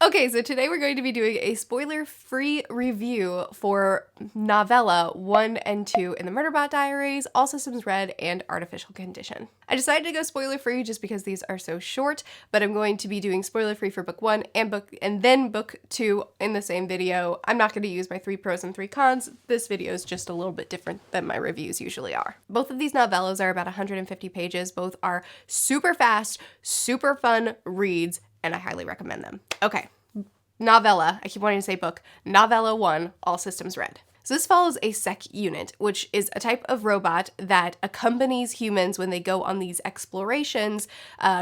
Okay, so today we're going to be doing a spoiler-free review for novella 1 and 2 in the Murderbot Diaries, All Systems Red, and Artificial Condition. I decided to go spoiler-free just because these are so short, but I'm going to be doing spoiler-free for book 1 and then book 2 in the same video. I'm not going to use my 3 pros and 3 cons. This video is just a little bit different than my reviews usually are. Both of these novellas are about 150 pages. Both are super fast, super fun reads, and I highly recommend them. Okay, novella, I keep wanting to say book, novella 1, All Systems Red. So this follows a sec unit, which is a type of robot that accompanies humans when they go on these explorations,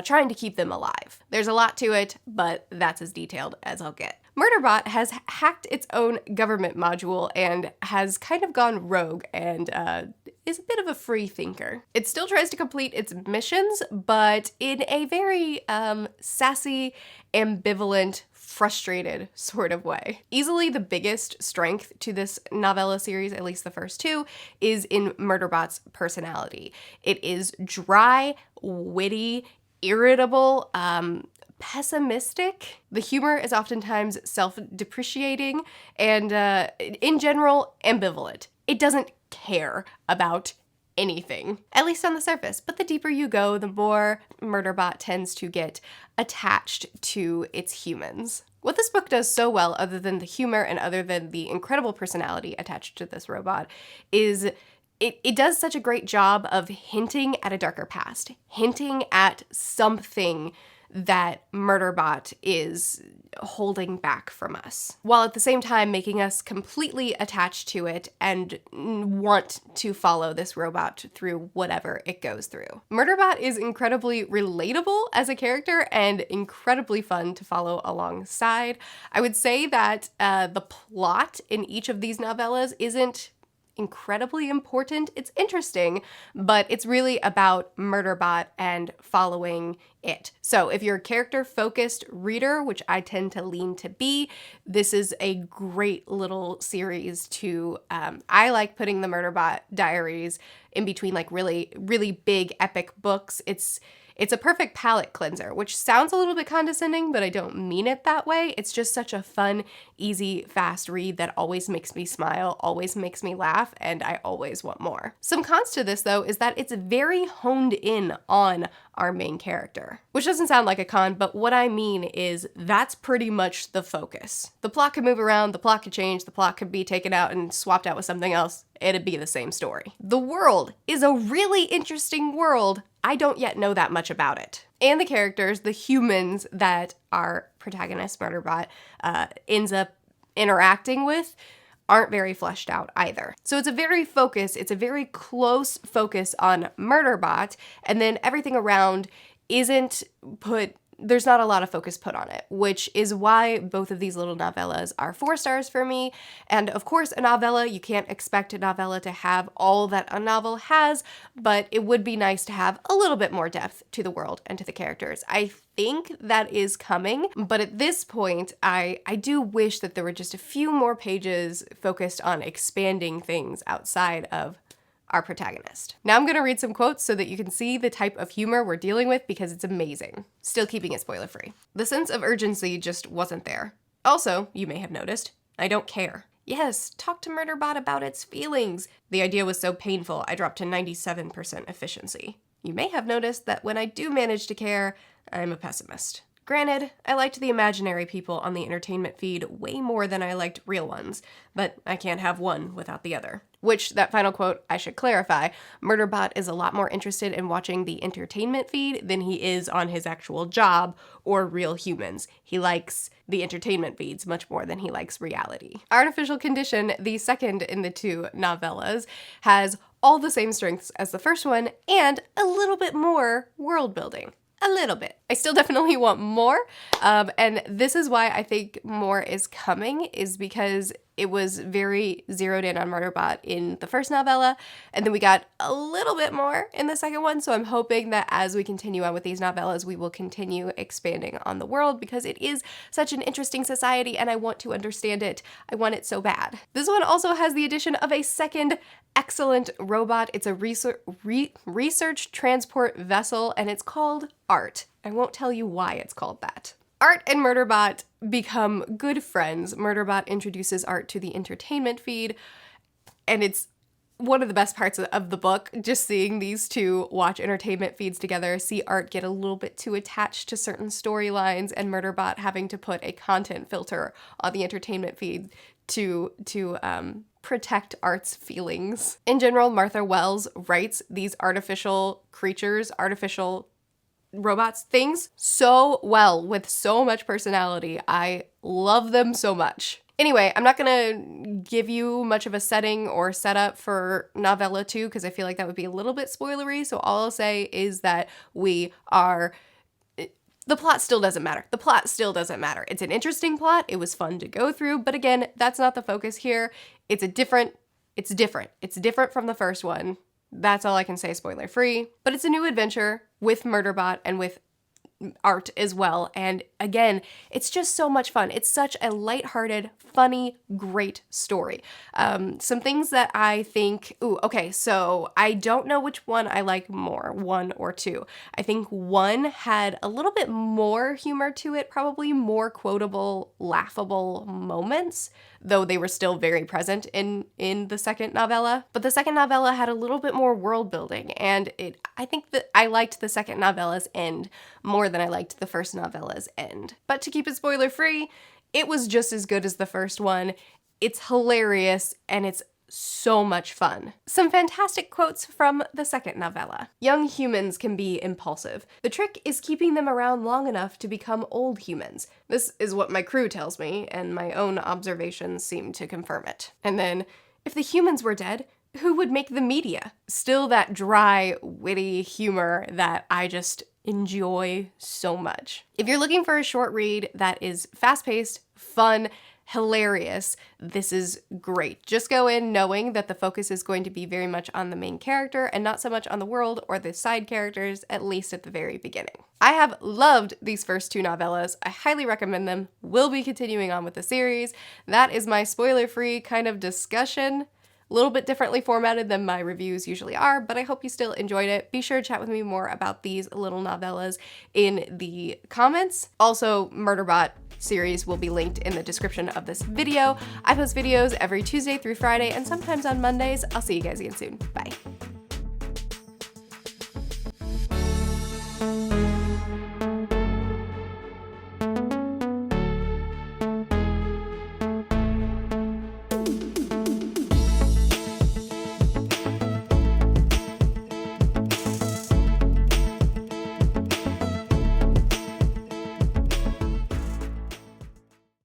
trying to keep them alive. There's a lot to it, but that's as detailed as I'll get. Murderbot has hacked its own government module and has kind of gone rogue and is a bit of a free thinker. It still tries to complete its missions, but in a very sassy, ambivalent, frustrated sort of way. Easily the biggest strength to this novella series, at least the first 2, is in Murderbot's personality. It is dry, witty, irritable, pessimistic. The humor is oftentimes self-depreciating and, in general, ambivalent. It doesn't care about anything, at least on the surface. But the deeper you go, the more Murderbot tends to get attached to its humans. What this book does so well, other than the humor and other than the incredible personality attached to this robot, is it does such a great job of hinting at a darker past, hinting at something that Murderbot is holding back from us, while at the same time making us completely attached to it and want to follow this robot through whatever it goes through. Murderbot is incredibly relatable as a character and incredibly fun to follow alongside. I would say that the plot in each of these novellas isn't incredibly important. It's interesting, but it's really about Murderbot and following it. So if you're a character-focused reader, which I tend to lean to be, this is a great little series to, I like putting the Murderbot Diaries in between like really, really big epic books. It's a perfect palate cleanser, which sounds a little bit condescending, but I don't mean it that way. It's just such a fun, easy, fast read that always makes me smile, always makes me laugh, and I always want more. Some cons to this, though, is that it's very honed in on our main character, which doesn't sound like a con, but what I mean is that's pretty much the focus. The plot could move around, the plot could change, the plot could be taken out and swapped out with something else. It'd be the same story. The world is a really interesting world. I don't yet know that much about it. And the characters, the humans that our protagonist, Murderbot, ends up interacting with, aren't very fleshed out either. So it's a very close focus on Murderbot, and then everything around there's not a lot of focus put on it, which is why both of these little novellas are 4 stars for me. And of course, a novella, you can't expect a novella to have all that a novel has, but it would be nice to have a little bit more depth to the world and to the characters. I think that is coming, but at this point, I do wish that there were just a few more pages focused on expanding things outside of our protagonist. Now I'm going to read some quotes so that you can see the type of humor we're dealing with because it's amazing. Still keeping it spoiler-free. The sense of urgency just wasn't there. Also, you may have noticed, I don't care. Yes, talk to Murderbot about its feelings. The idea was so painful, I dropped to 97% efficiency. You may have noticed that when I do manage to care, I'm a pessimist. Granted, I liked the imaginary people on the entertainment feed way more than I liked real ones, but I can't have one without the other. Which, that final quote, I should clarify, Murderbot is a lot more interested in watching the entertainment feed than he is on his actual job or real humans. He likes the entertainment feeds much more than he likes reality. Artificial Condition, the second in the 2 novellas, has all the same strengths as the first one and a little bit more world building. A little bit. I still definitely want more, and this is why I think more is coming, is because it was very zeroed in on Murderbot in the first novella, and then we got a little bit more in the second one, so I'm hoping that as we continue on with these novellas, we will continue expanding on the world, because it is such an interesting society, and I want to understand it. I want it so bad. This one also has the addition of a second excellent robot. It's a research transport vessel, and it's called Art. I won't tell you why it's called that. Art and Murderbot become good friends. Murderbot introduces Art to the entertainment feed, and it's one of the best parts of the book, just seeing these two watch entertainment feeds together, see Art get a little bit too attached to certain storylines, and Murderbot having to put a content filter on the entertainment feed to protect Art's feelings. In general, Martha Wells writes these artificial creatures, artificial robots, things so well with so much personality. I love them so much. Anyway, I'm not gonna give you much of a setting or setup for novella 2 because I feel like that would be a little bit spoilery, so all I'll say is that the plot still doesn't matter. The plot still doesn't matter. It's an interesting plot, it was fun to go through, but again, that's not the focus here. It's different from the first one. That's all I can say spoiler free, but it's a new adventure with Murderbot and with Art as well, and again, it's just so much fun. It's such a lighthearted, funny, great story. Some things that I think, so I don't know which one I like more, 1 or 2. I think 1 had a little bit more humor to it, probably more quotable, laughable moments, though they were still very present in the second novella. But the second novella had a little bit more world building, and I think that I liked the second novella's end more than I liked the first novella's end. But to keep it spoiler free, it was just as good as the first one. It's hilarious and it's so much fun. Some fantastic quotes from the second novella. Young humans can be impulsive. The trick is keeping them around long enough to become old humans. This is what my crew tells me, and my own observations seem to confirm it. And then, if the humans were dead, who would make the media? Still that dry, witty humor that I just enjoy so much. If you're looking for a short read that is fast-paced, fun, hilarious, this is great. Just go in knowing that the focus is going to be very much on the main character and not so much on the world or the side characters, at least at the very beginning. I have loved these first 2 novellas. I highly recommend them. We'll be continuing on with the series. That is my spoiler-free kind of discussion. A little bit differently formatted than my reviews usually are, but I hope you still enjoyed it. Be sure to chat with me more about these little novellas in the comments. Also, Murderbot series will be linked in the description of this video. I post videos every Tuesday through Friday and sometimes on Mondays. I'll see you guys again soon. Bye.